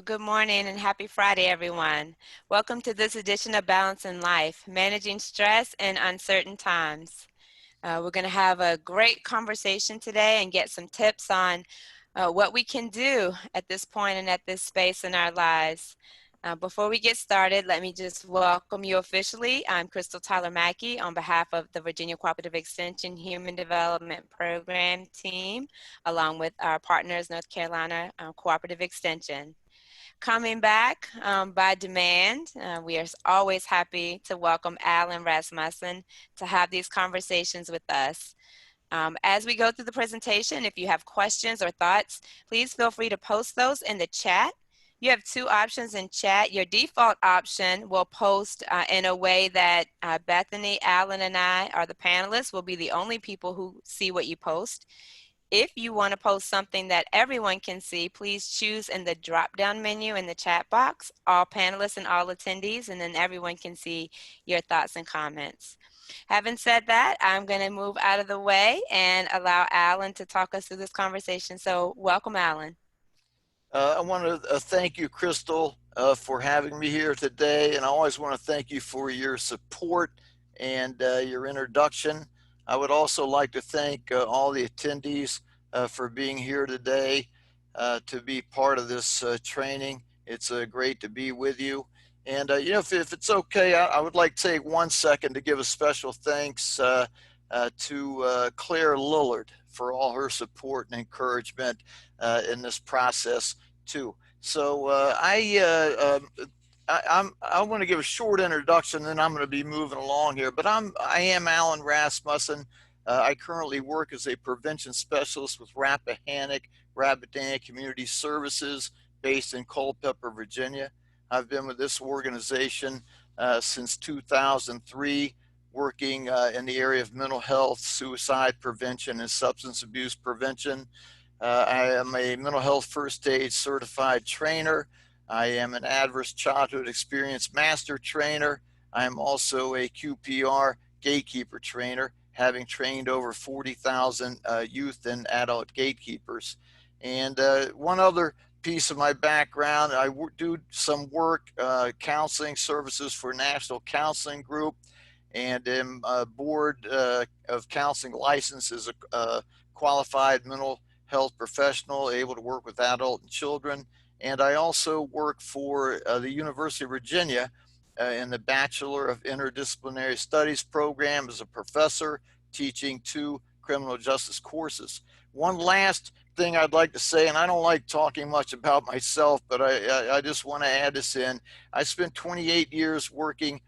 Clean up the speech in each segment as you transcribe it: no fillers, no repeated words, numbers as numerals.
Good morning and happy Friday, everyone. Welcome to this edition of Balance in Life, Managing Stress in Uncertain Times. We're going to have a great conversation today and get some tips on what we can do at this point and at this space in our lives. Before we get started, let me just welcome you officially. I'm Crystal Tyler Mackey on behalf of the Virginia Cooperative Extension Human Development Program team, along with our partners, North Carolina Cooperative Extension. Coming back by demand, we are always happy to welcome Alan Rasmussen to have these conversations with us. As we go through the presentation, if you have questions or thoughts, please feel free to post those in the chat. You have two options in chat. Your default option will post in a way that Bethany, Alan, and I are the panelists. Will be the only people who see what you post. If you want to post something that everyone can see, please choose in the drop-down menu in the chat box, all panelists and all attendees, and then everyone can see your thoughts and comments. Having said that, I'm going to move out of the way and allow Alan to talk us through this conversation. So welcome, Alan. I want to thank you, Crystal, for having me here today. And I always want to thank you for your support and your introduction. I would also like to thank all the attendees for being here today to be part of this training. It's great to be with you. And, if it's okay, I would like to take 1 second to give a special thanks to Claire Lillard for all her support and encouragement in this process too. So I want to give a short introduction, then I'm going to be moving along here. But I am Alan Rasmussen. I currently work as a prevention specialist with Rappahannock Community Services based in Culpeper, Virginia. I've been with this organization since 2003, working in the area of mental health, suicide prevention, and substance abuse prevention. I am a mental health first aid certified trainer. I am an adverse childhood experience master trainer. I am also a QPR gatekeeper trainer, having trained over 40,000 youth and adult gatekeepers. And one other piece of my background, I do some work counseling services for National Counseling Group, and am board of counseling license as a qualified mental health professional, able to work with adult and children. And I also work for the University of Virginia in the Bachelor of Interdisciplinary Studies program as a professor, teaching 2 criminal justice courses. One last thing I'd like to say, and I don't like talking much about myself, but I just want to add this in. I spent 28 years working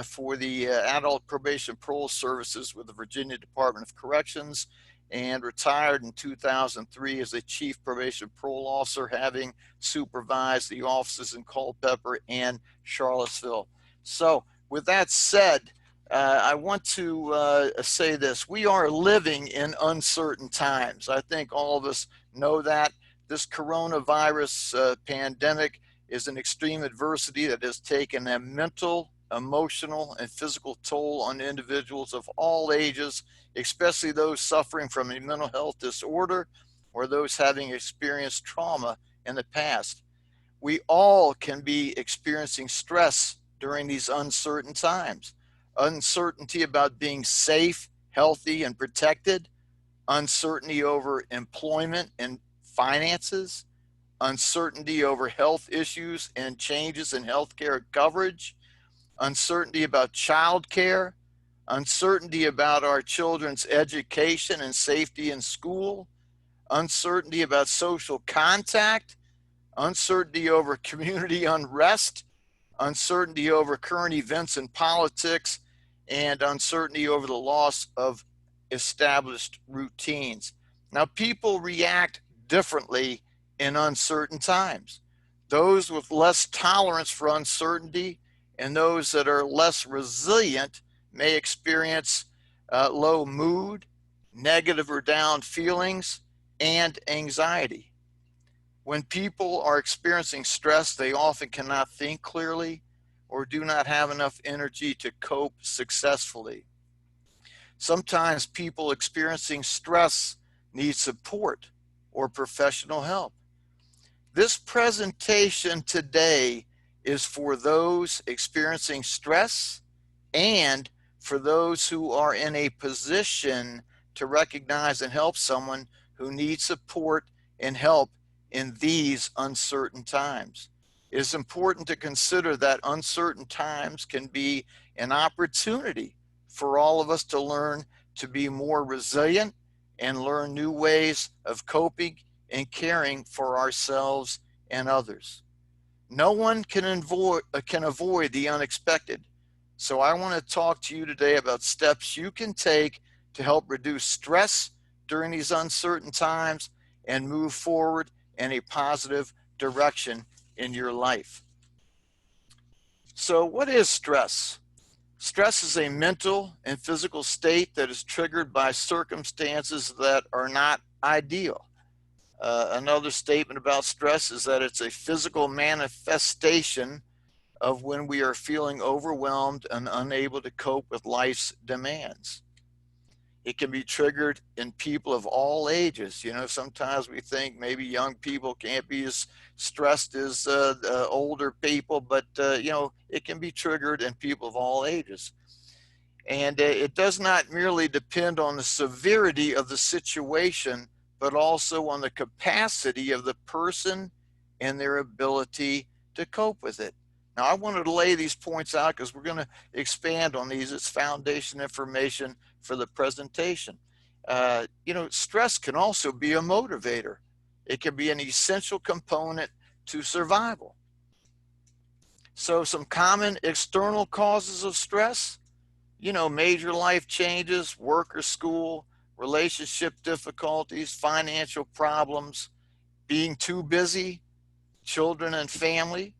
for the Adult Probation Parole Services with the Virginia Department of Corrections, and retired in 2003 as a chief probation parole officer, having supervised the offices in Culpeper and Charlottesville. So with that said, I want to say this. We are living in uncertain times. I think all of us know that. This coronavirus pandemic is an extreme adversity that has taken a mental, emotional, and physical toll on individuals of all ages, especially those suffering from a mental health disorder or those having experienced trauma in the past. We all can be experiencing stress during these uncertain times. Uncertainty about being safe, healthy, and protected, uncertainty over employment and finances, uncertainty over health issues and changes in healthcare coverage, uncertainty about childcare, uncertainty about our children's education and safety in school, uncertainty about social contact, uncertainty over community unrest, uncertainty over current events in politics, and uncertainty over the loss of established routines. Now, people react differently in uncertain times. Those with less tolerance for uncertainty and those that are less resilient may experience low mood, negative or down feelings, and anxiety. When people are experiencing stress, they often cannot think clearly or do not have enough energy to cope successfully. Sometimes people experiencing stress need support or professional help. This presentation today is for those experiencing stress and for those who are in a position to recognize and help someone who needs support and help in these uncertain times. It is important to consider that uncertain times can be an opportunity for all of us to learn to be more resilient and learn new ways of coping and caring for ourselves and others. No one can avoid the unexpected. So I want to talk to you today about steps you can take to help reduce stress during these uncertain times and move forward in a positive direction in your life. So what is stress? Stress is a mental and physical state that is triggered by circumstances that are not ideal. Another statement about stress is that it's a physical manifestation of when we are feeling overwhelmed and unable to cope with life's demands. It can be triggered in people of all ages. You know, sometimes we think maybe young people can't be as stressed as older people, but, it can be triggered in people of all ages. And it does not merely depend on the severity of the situation, but also on the capacity of the person and their ability to cope with it. Now, I wanted to lay these points out because we're going to expand on these. It's foundation information for the presentation. Stress can also be a motivator. It can be an essential component to survival. So some common external causes of stress, major life changes, work or school, relationship difficulties, financial problems, being too busy, children and family,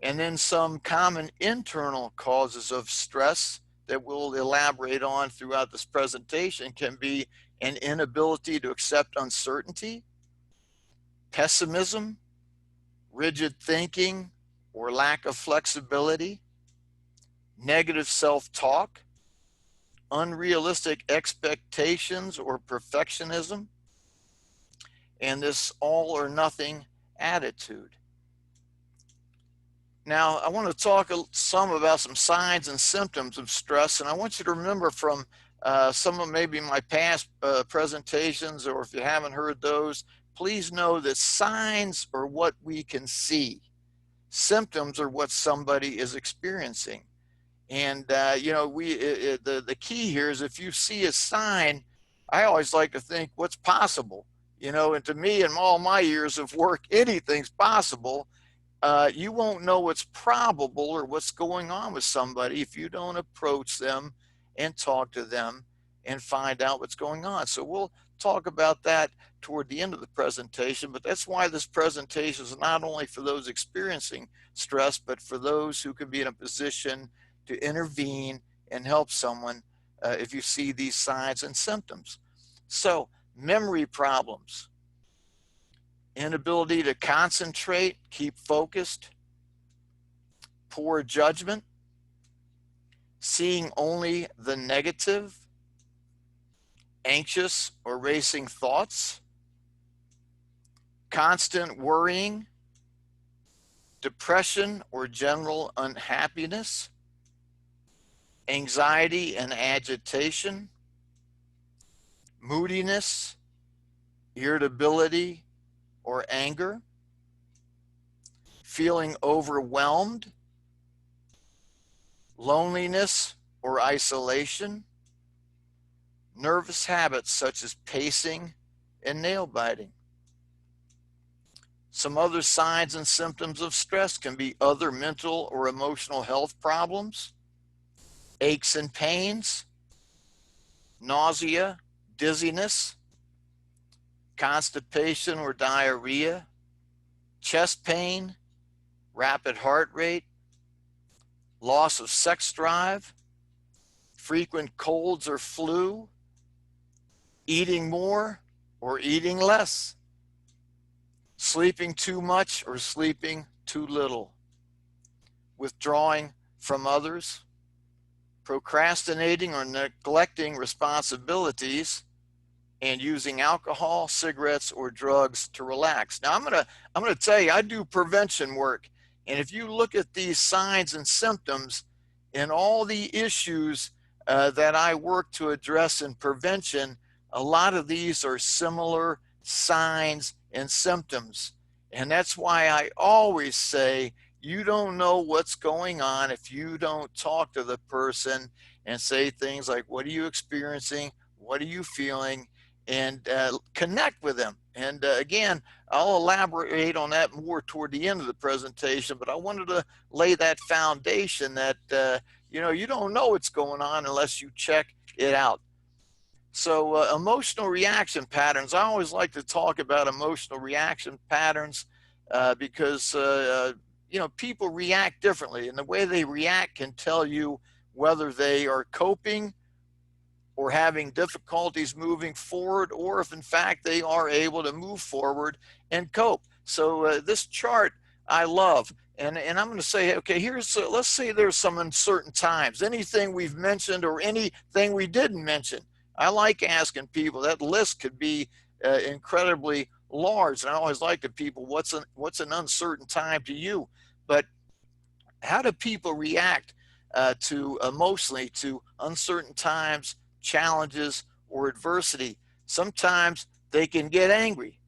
and then some common internal causes of stress that we'll elaborate on throughout this presentation can be an inability to accept uncertainty, pessimism, rigid thinking or lack of flexibility, negative self-talk, unrealistic expectations or perfectionism, and this all or nothing attitude. Now, I want to talk some about some signs and symptoms of stress, and I want you to remember from some of maybe my past presentations, or if you haven't heard those, please know that signs are what we can see. Symptoms are what somebody is experiencing. And the key here is if you see a sign, I always like to think what's possible. And to me, in all my years of work, anything's possible. You won't know what's probable or what's going on with somebody if you don't approach them and talk to them and find out what's going on. So we'll talk about that toward the end of the presentation, but that's why this presentation is not only for those experiencing stress, but for those who can be in a position to intervene and help someone if you see these signs and symptoms. So, memory problems, inability to concentrate, keep focused, poor judgment, seeing only the negative, anxious or racing thoughts, constant worrying, depression or general unhappiness, anxiety and agitation, moodiness, irritability or anger, feeling overwhelmed, loneliness or isolation, nervous habits such as pacing and nail biting. Some other signs and symptoms of stress can be other mental or emotional health problems, aches and pains, nausea, dizziness, constipation or diarrhea, chest pain, rapid heart rate, loss of sex drive, frequent colds or flu, eating more or eating less, sleeping too much or sleeping too little, withdrawing from others, procrastinating or neglecting responsibilities, and using alcohol, cigarettes, or drugs to relax. Now, I'm gonna tell you, I do prevention work, and if you look at these signs and symptoms and all the issues that I work to address in prevention, a lot of these are similar signs and symptoms. And that's why I always say you don't know what's going on if you don't talk to the person and say things like, what are you experiencing? What are you feeling? And connect with them. And again, I'll elaborate on that more toward the end of the presentation, but I wanted to lay that foundation that, you don't know what's going on unless you check it out. So, emotional reaction patterns. I always like to talk about emotional reaction patterns because, people react differently, and the way they react can tell you whether they are coping or having difficulties moving forward, or if in fact they are able to move forward and cope. So this chart I love. And I'm going to say, okay, let's say there's some uncertain times, anything we've mentioned or anything we didn't mention. I like asking people, that list could be incredibly large. And I always like to people, what's an uncertain time to you? But how do people react to emotionally to uncertain times, challenges, or adversity? Sometimes they can get angry,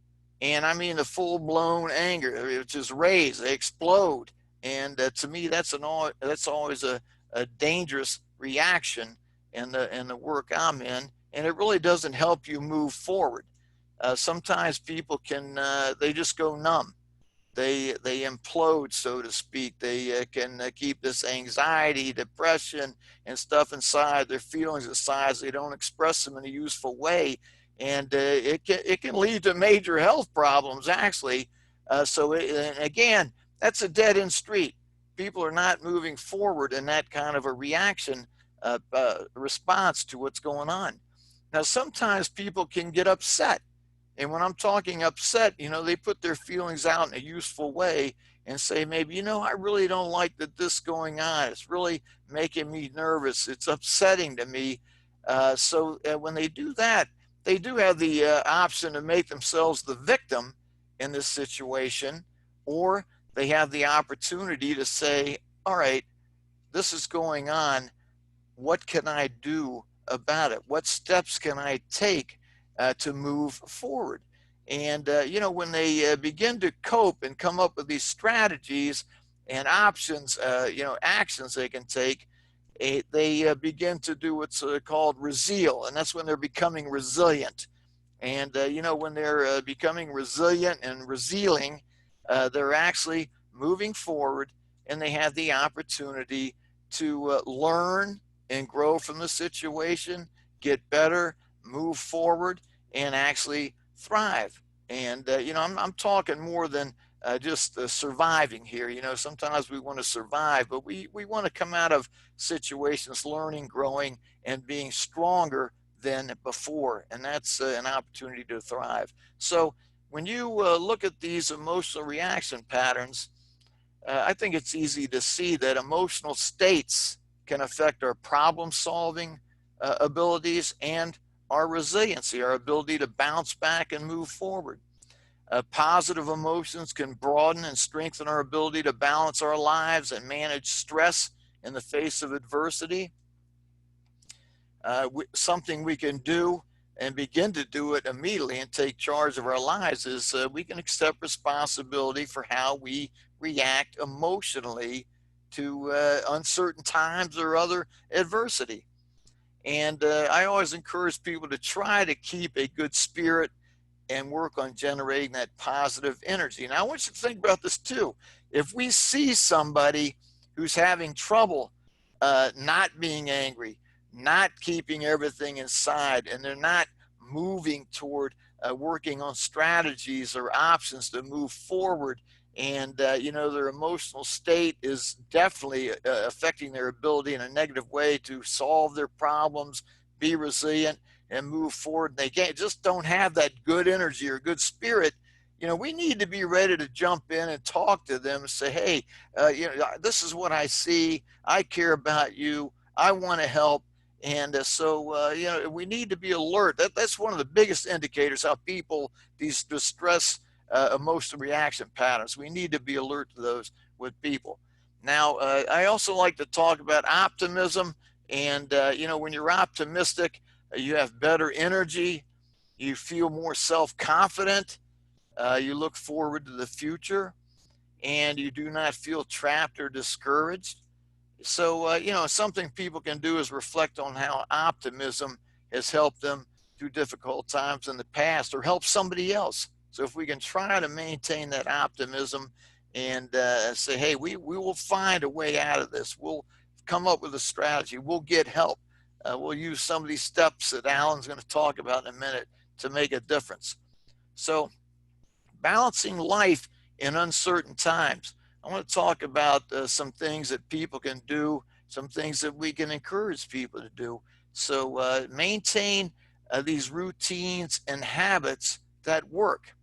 and I mean the full-blown anger, which is raised, they explode, and to me, that's always a dangerous reaction in the work I'm in, and it really doesn't help you move forward. Sometimes people they just go numb, they implode, so to speak. They can keep this anxiety, depression, and stuff inside, their feelings inside. They don't express them in a useful way, and it can lead to major health problems actually. And again, that's a dead end street. People are not moving forward in that kind of a reaction response to what's going on. Now, sometimes people can get upset, and when I'm talking upset, they put their feelings out in a useful way and say, maybe, I really don't like this going on. It's really making me nervous. It's upsetting to me. So when they do that, they do have the option to make themselves the victim in this situation, or they have the opportunity to say, all right, this is going on. What can I do about it? What steps can I take to move forward? And, when they begin to cope and come up with these strategies and options, actions they can take, they begin to do what's called reseal. And that's when they're becoming resilient. And, when they're becoming resilient and resealing, they're actually moving forward, and they have the opportunity to learn and grow from the situation, get better, move forward, and actually thrive. And, I'm talking more than just surviving here. Sometimes we want to survive, but we want to come out of situations learning, growing, and being stronger than before. And that's an opportunity to thrive. So when you look at these emotional reaction patterns, I think it's easy to see that emotional states can affect our problem solving abilities and our resiliency, our ability to bounce back and move forward. Positive emotions can broaden and strengthen our ability to balance our lives and manage stress in the face of adversity. Something we can do and begin to do it immediately and take charge of our lives is we can accept responsibility for how we react emotionally to uncertain times or other adversity. And I always encourage people to try to keep a good spirit and work on generating that positive energy. Now, I want you to think about this too. If we see somebody who's having trouble not being angry, not keeping everything inside, and they're not moving toward working on strategies or options to move forward, and their emotional state is definitely affecting their ability in a negative way to solve their problems, be resilient, and move forward. They just don't have that good energy or good spirit. We need to be ready to jump in and talk to them and say, hey, this is what I see. I care about you. I want to help. And we need to be alert. That's one of the biggest indicators how people, these distress emotional reaction patterns, we need to be alert to those with people. Now, I also like to talk about optimism. And when you're optimistic, you have better energy, you feel more self confident, you look forward to the future, and you do not feel trapped or discouraged. So, something people can do is reflect on how optimism has helped them through difficult times in the past or help somebody else. So, if we can try to maintain that optimism and say, hey, we will find a way out of this, we'll come up with a strategy, we'll get help, we'll use some of these steps that Alan's going to talk about in a minute to make a difference. So, balancing life in uncertain times. I want to talk about some things that people can do, some things that we can encourage people to do. So, maintain these routines and habits that work.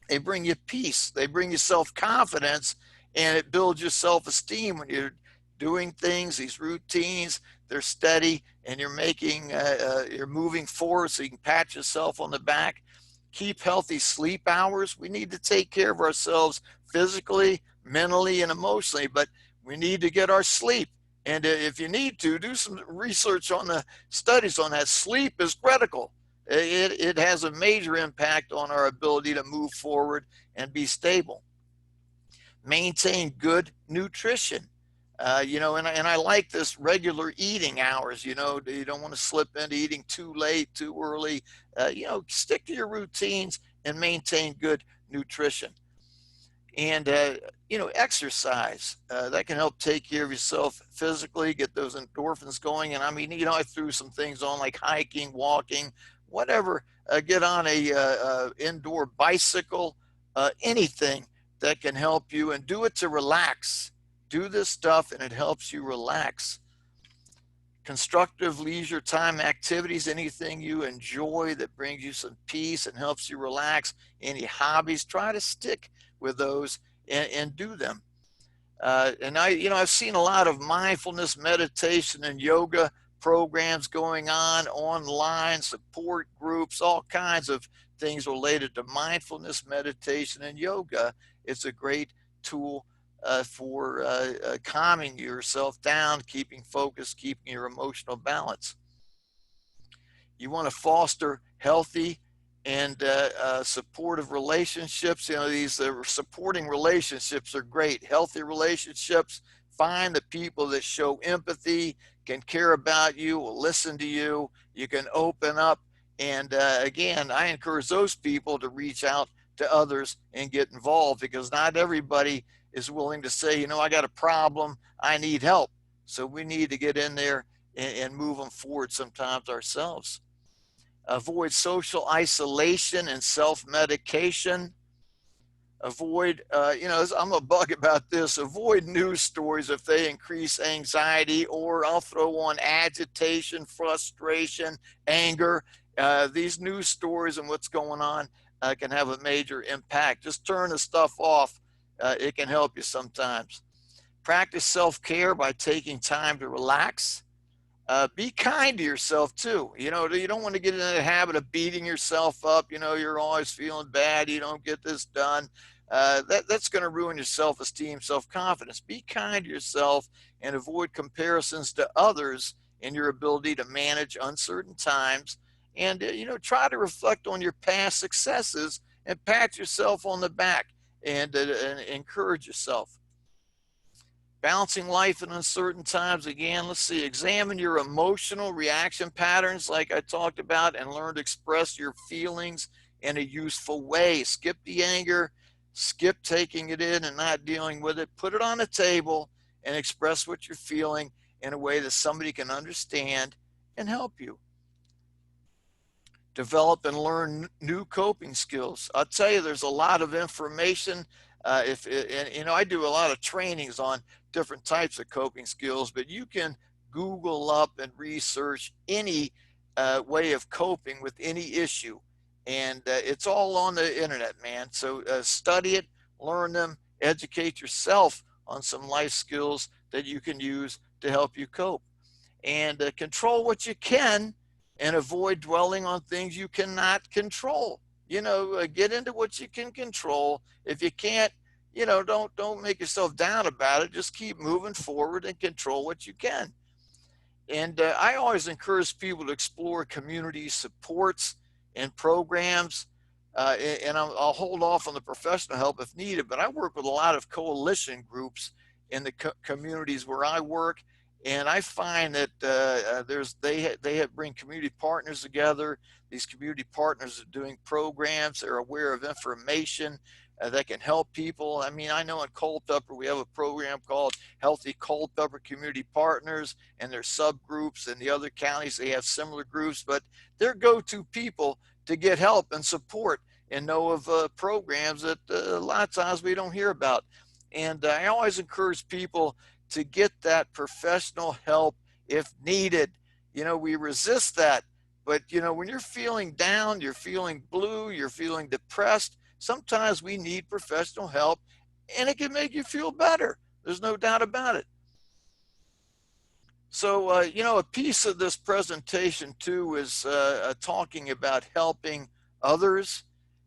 They bring you peace, they bring you self confidence, and it builds your self esteem when you're doing things, these routines, they're steady, and you're moving forward so you can pat yourself on the back. Keep healthy sleep hours. We need to take care of ourselves physically, mentally, and emotionally, but we need to get our sleep. And if you need to, do some research on the studies on that. Sleep is critical. It has a major impact on our ability to move forward and be stable. Maintain good nutrition. And I like this regular eating hours. You don't want to slip into eating too late, too early. Stick to your routines and maintain good nutrition. And exercise that can help take care of yourself physically, get those endorphins going. And I mean, I threw some things on like hiking, walking, whatever. Get on a indoor bicycle, anything that can help you, and do it to relax. Do this stuff and it helps you relax. Constructive leisure time activities, anything you enjoy that brings you some peace and helps you relax, any hobbies, try to stick with those and do them. I've seen a lot of mindfulness, meditation, and yoga programs going on online, support groups, all kinds of things related to mindfulness, meditation, and yoga. It's a great tool for calming yourself down, keeping focus, keeping your emotional balance. You want to foster healthy and supportive relationships. These supporting relationships are great. Healthy relationships. Find the people that show empathy, can care about you, will listen to you. You can open up. And again, I encourage those people to reach out to others and get involved, because not everybody is willing to say, I got a problem, I need help. So we need to get in there and move them forward sometimes ourselves. Avoid social isolation and self medication. Avoid, I'm a bug about this. Avoid news stories if they increase anxiety, or I'll throw on agitation, frustration, anger. These news stories and what's going on can have a major impact. Just turn the stuff off. It can help you sometimes. Practice self care by taking time to relax. Be kind to yourself too. You don't want to get into the habit of beating yourself up. You're always feeling bad. You don't get this done. That's going to ruin your self-esteem, self-confidence. Be kind to yourself and avoid comparisons to others in your ability to manage uncertain times. And try to reflect on your past successes and pat yourself on the back and encourage yourself. Balancing life in uncertain times. Again, let's see, examine your emotional reaction patterns like I talked about, and learn to express your feelings in a useful way. Skip the anger, skip taking it in and not dealing with it. Put it on the table and express what you're feeling in a way that somebody can understand and help you. Develop and learn new coping skills. I'll tell you, there's a lot of information. If and, I do a lot of trainings on different types of coping skills, but you can Google up and research any way of coping with any issue, and it's all on the internet, man. So study it, learn them, educate yourself on some life skills that you can use to help you cope. and control what you can and avoid dwelling on things you cannot control. Get into what you can control. If you can't, don't make yourself down about it. Just keep moving forward and control what you can. And I always encourage people to explore community supports and programs. And I'll hold off on the professional help if needed, but I work with a lot of coalition groups in the communities where I work. And I find that they bring community partners together. These community partners are doing programs. They're aware of information that can help people. I mean, I know in Culpeper we have a program called Healthy Culpeper Community Partners, and their subgroups. In the other counties they have similar groups, but they're go-to people to get help and support and know of programs that a lot of times we don't hear about. And I always encourage people to get that professional help if needed. We resist that, but when you're feeling down, you're feeling blue, you're feeling depressed, sometimes we need professional help, and it can make you feel better. There's no doubt about it. So, a piece of this presentation too is talking about helping others.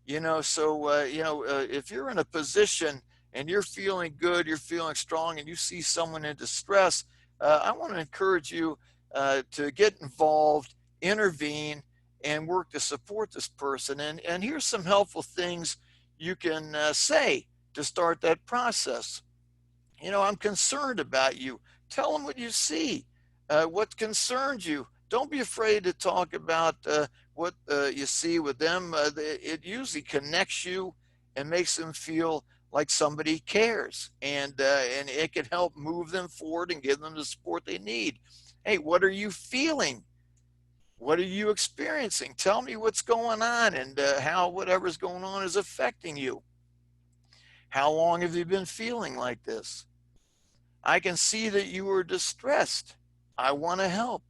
If you're in a position and you're feeling good, you're feeling strong, and you see someone in distress, I want to encourage you to get involved, intervene, and work to support this person. And here's some helpful things you can say to start that process. I'm concerned about you. Tell them what you see, what concerns you. Don't be afraid to talk about what you see with them. It usually connects you and makes them feel like somebody cares, and it can help move them forward and give them the support they need. Hey, what are you feeling? What are you experiencing? Tell me what's going on, and how whatever's going on is affecting you. How long have you been feeling like this? I can see that you are distressed. I want to help.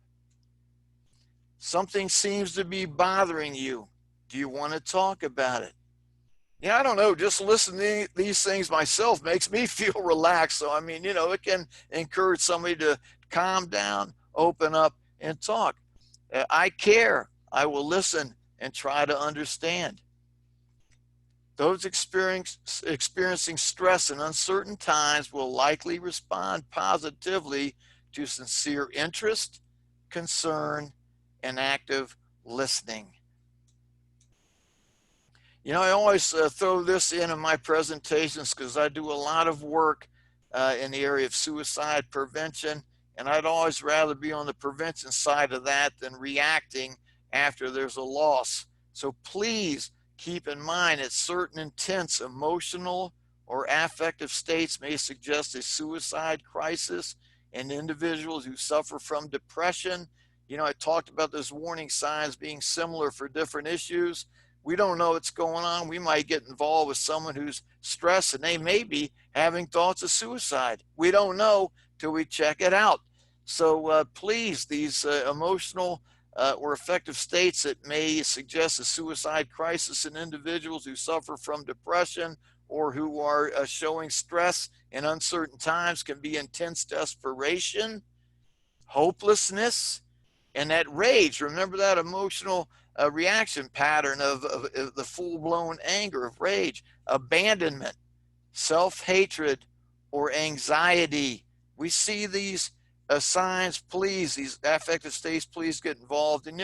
Something seems to be bothering you. Do you want to talk about it? Yeah, I don't know. Just listening to these things myself makes me feel relaxed. So, I mean, it can encourage somebody to calm down, open up, and talk. I care. I will listen and try to understand. Those experiencing stress in uncertain times will likely respond positively to sincere interest, concern, and active listening. I always throw this in my presentations because I do a lot of work in the area of suicide prevention, and I'd always rather be on the prevention side of that than reacting after there's a loss. So please keep in mind that certain intense emotional or affective states may suggest a suicide crisis in individuals who suffer from depression. I talked about those warning signs being similar for different issues. We don't know what's going on. We might get involved with someone who's stressed and they may be having thoughts of suicide. We don't know till we check it out. So please, these emotional or affective states that may suggest a suicide crisis in individuals who suffer from depression or who are showing stress in uncertain times can be intense desperation, hopelessness, and that rage. Remember that emotional reaction pattern of the full-blown anger, of rage, abandonment, self-hatred, or anxiety. We see these signs. Please, these affective states, please get involved. And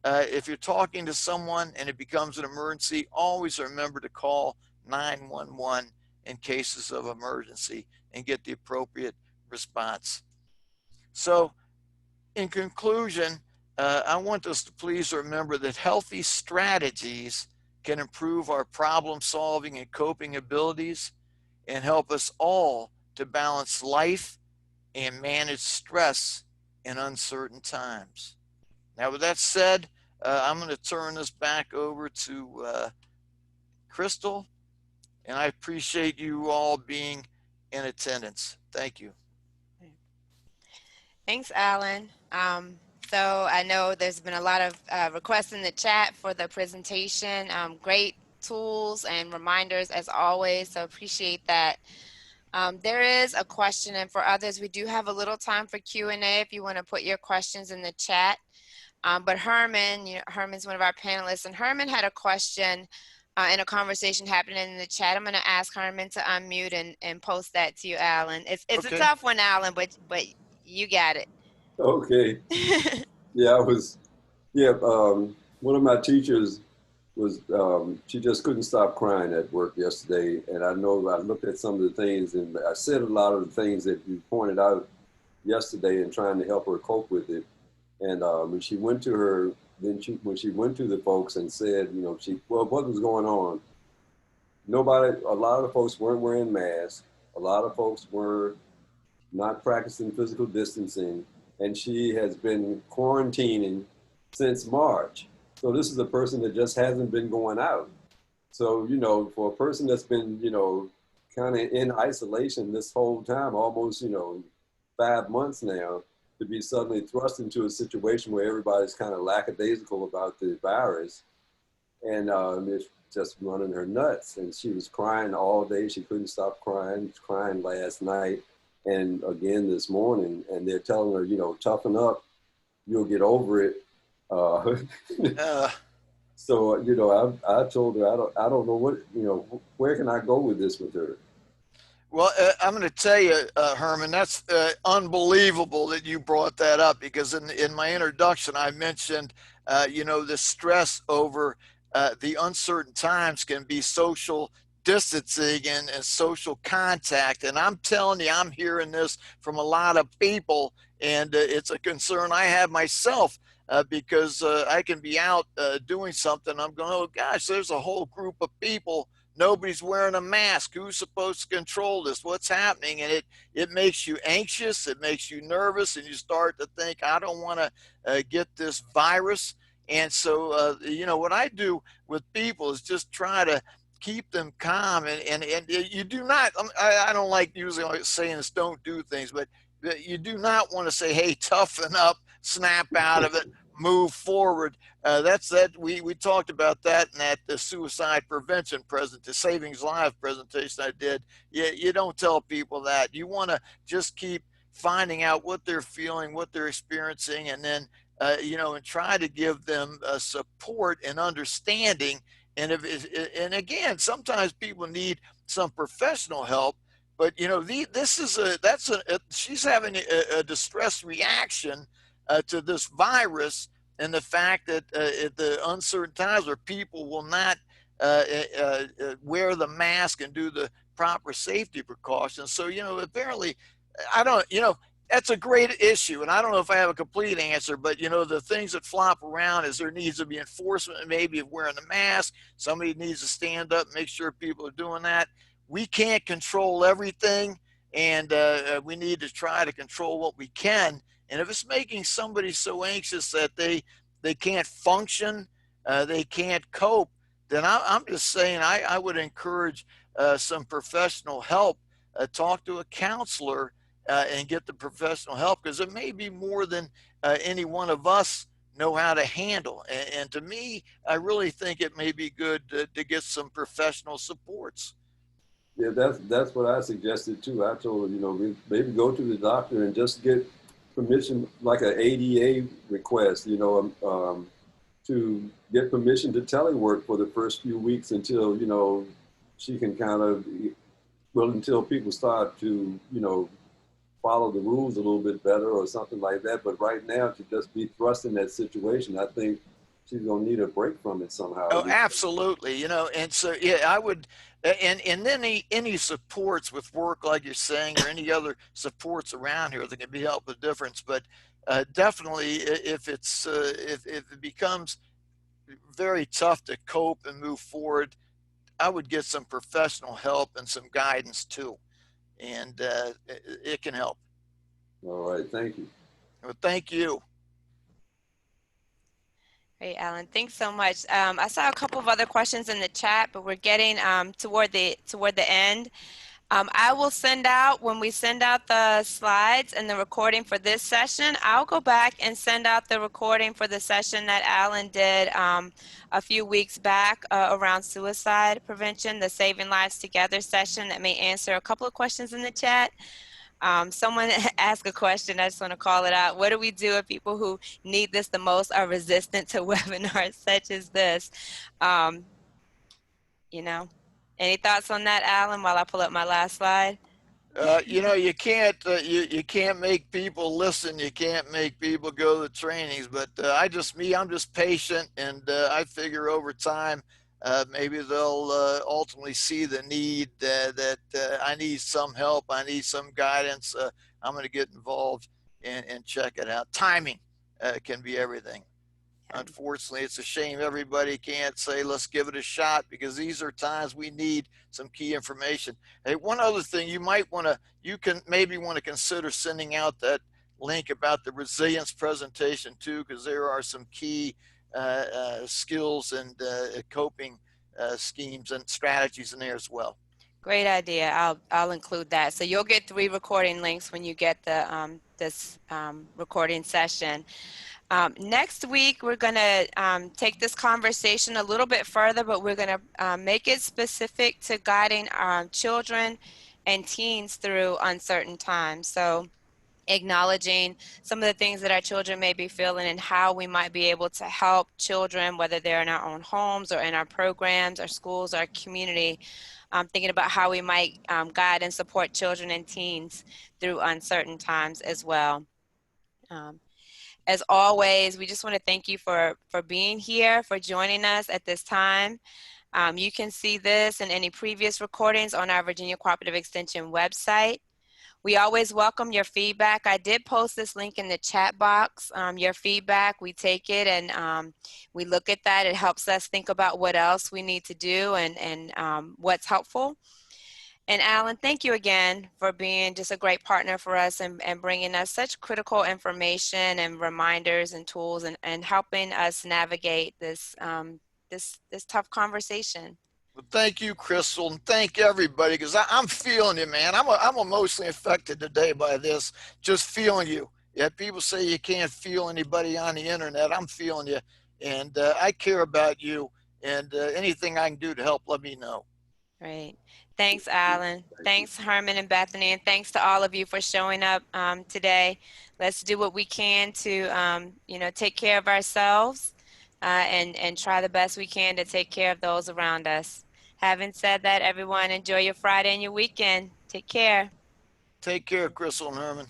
if you're talking to someone and it becomes an emergency, always remember to call 911 in cases of emergency and get the appropriate response. So, in conclusion, I want us to please remember that healthy strategies can improve our problem solving and coping abilities and help us all to balance life and manage stress in uncertain times. Now, with that said, I'm going to turn this back over to Crystal, and I appreciate you all being in attendance. Thank you. Thanks, Alan. So I know there's been a lot of requests in the chat for the presentation. Great tools and reminders as always, so appreciate that. There is a question, and for others, we do have a little time for Q&A if you want to put your questions in the chat. But Herman, Herman's one of our panelists, and Herman had a question in a conversation happening in the chat. I'm going to ask Herman to unmute and post that to you, Alan. It's a Okay. tough one, Alan, but you got Okay. it. Yeah, I was, yeah, one of my teachers was, she just couldn't stop crying at work yesterday. And I know I looked at some of the things and I said a lot of the things that you pointed out yesterday and trying to help her cope with it. And when she went to her, when she went to the folks and said, well, what was going on? Nobody, a lot of the folks weren't wearing masks. A lot of folks were not practicing physical distancing, and she has been quarantining since March. So this is a person that just hasn't been going out. So, for a person that's been, kind of in isolation this whole time, almost, 5 months now, to be suddenly thrust into a situation where everybody's kind of lackadaisical about the virus, and it's just running her nuts. And she was crying all day. She couldn't stop crying. Crying last night and again this morning. And they're telling her, toughen up. You'll get over it. Uh, Uh, so I told her I don't know what where can I go with this with her. Well, I'm going to tell you, Herman, that's unbelievable that you brought that up because in my introduction, I mentioned, the stress over the uncertain times can be social distancing and social contact. And I'm telling you, I'm hearing this from a lot of people, and it's a concern I have myself. Because I can be out doing something. I'm going, oh gosh, there's a whole group of people. Nobody's wearing a mask. Who's supposed to control this? What's happening? And it makes you anxious. It makes you nervous, and you start to think, I don't want to get this virus. And so, what I do with people is just try to keep them calm. And you do not. I don't like usually saying this. Don't do things, but you do not want to say, hey, toughen up, snap out of it, move forward. That's that we talked about that in that the suicide prevention the savings lives presentation I did. You don't tell people that. You want to just keep finding out what they're feeling, what they're experiencing, and then and try to give them support and understanding. And and again, sometimes people need some professional help. But this is she's having a distress reaction to this virus, and the fact that the uncertain times where people will not wear the mask and do the proper safety precautions. So, apparently, I don't, that's a great issue. And I don't know if I have a complete answer, but, the things that flop around is there needs to be enforcement, maybe of wearing the mask. Somebody needs to stand up and make sure people are doing that. We can't control everything, and we need to try to control what we can. And if it's making somebody so anxious that they can't function, they can't cope, then I'm just saying I would encourage some professional help. Talk to a counselor and get the professional help, because it may be more than any one of us know how to handle. And to me, I really think it may be good to get some professional supports. Yeah, that's what I suggested too. I told her, maybe go to the doctor and just get permission, like an ADA request, to get permission to telework for the first few weeks until, she can kind of, well, until people start to, follow the rules a little bit better or something like that. But right now, to just be thrust in that situation, I think she's gonna need a break from it somehow. Oh, absolutely. And so yeah, I would, and then any supports with work, like you're saying, or any other supports around here that can be help a difference. But definitely, if it's if it becomes very tough to cope and move forward, I would get some professional help and some guidance too, and it can help. All right, thank you. Well, thank you. Great, Alan. Thanks so much. I saw a couple of other questions in the chat, but we're getting toward the end. I will send out, when we send out the slides and the recording for this session, I'll go back and send out the recording for the session that Alan did a few weeks back around suicide prevention, the Saving Lives Together session that may answer a couple of questions in the chat. Someone asked a question, I just want to call it out. What do we do if people who need this the most are resistant to webinars such as this? You know, any thoughts on that, Alan, while I pull up my last slide? You can't you can't make people listen. You can't make people go to the trainings. But I'm just patient, and I figure over time, maybe they'll ultimately see the need that I need some help. I need some guidance. I'm going to get involved and check it out. Timing can be everything. Unfortunately, it's a shame everybody can't say, let's give it a shot, because these are times we need some key information. Hey, one other thing you can maybe want to consider sending out that link about the resilience presentation too, because there are some key skills and coping schemes and strategies in there as well. Great idea. I'll include that. So you'll get 3 recording links when you get the this recording session. Next week, we're going to take this conversation a little bit further, but we're going to make it specific to guiding children and teens through uncertain times. So acknowledging some of the things that our children may be feeling and how we might be able to help children, whether they're in our own homes or in our programs, our schools, our community, thinking about how we might guide and support children and teens through uncertain times as well. As always, we just want to thank you for being here, for joining us at this time. You can see this and any previous recordings on our Virginia Cooperative Extension website. We always welcome your feedback. I did post this link in the chat box. Your feedback, we take it and we look at that. It helps us think about what else we need to do and what's helpful. And Alan, thank you again for being just a great partner for us and bringing us such critical information and reminders and tools and helping us navigate this, this tough conversation. Well, thank you, Crystal, and thank everybody, because I'm feeling you, man. I'm emotionally affected today by this, just feeling you. Yet people say you can't feel anybody on the internet. I'm feeling you, and I care about you, and anything I can do to help, let me know. Great. Thanks, Alan. Thanks, Herman and Bethany, and thanks to all of you for showing up today. Let's do what we can to, take care of ourselves and try the best we can to take care of those around us. Having said that, everyone, enjoy your Friday and your weekend. Take care. Take care, Crystal and Herman.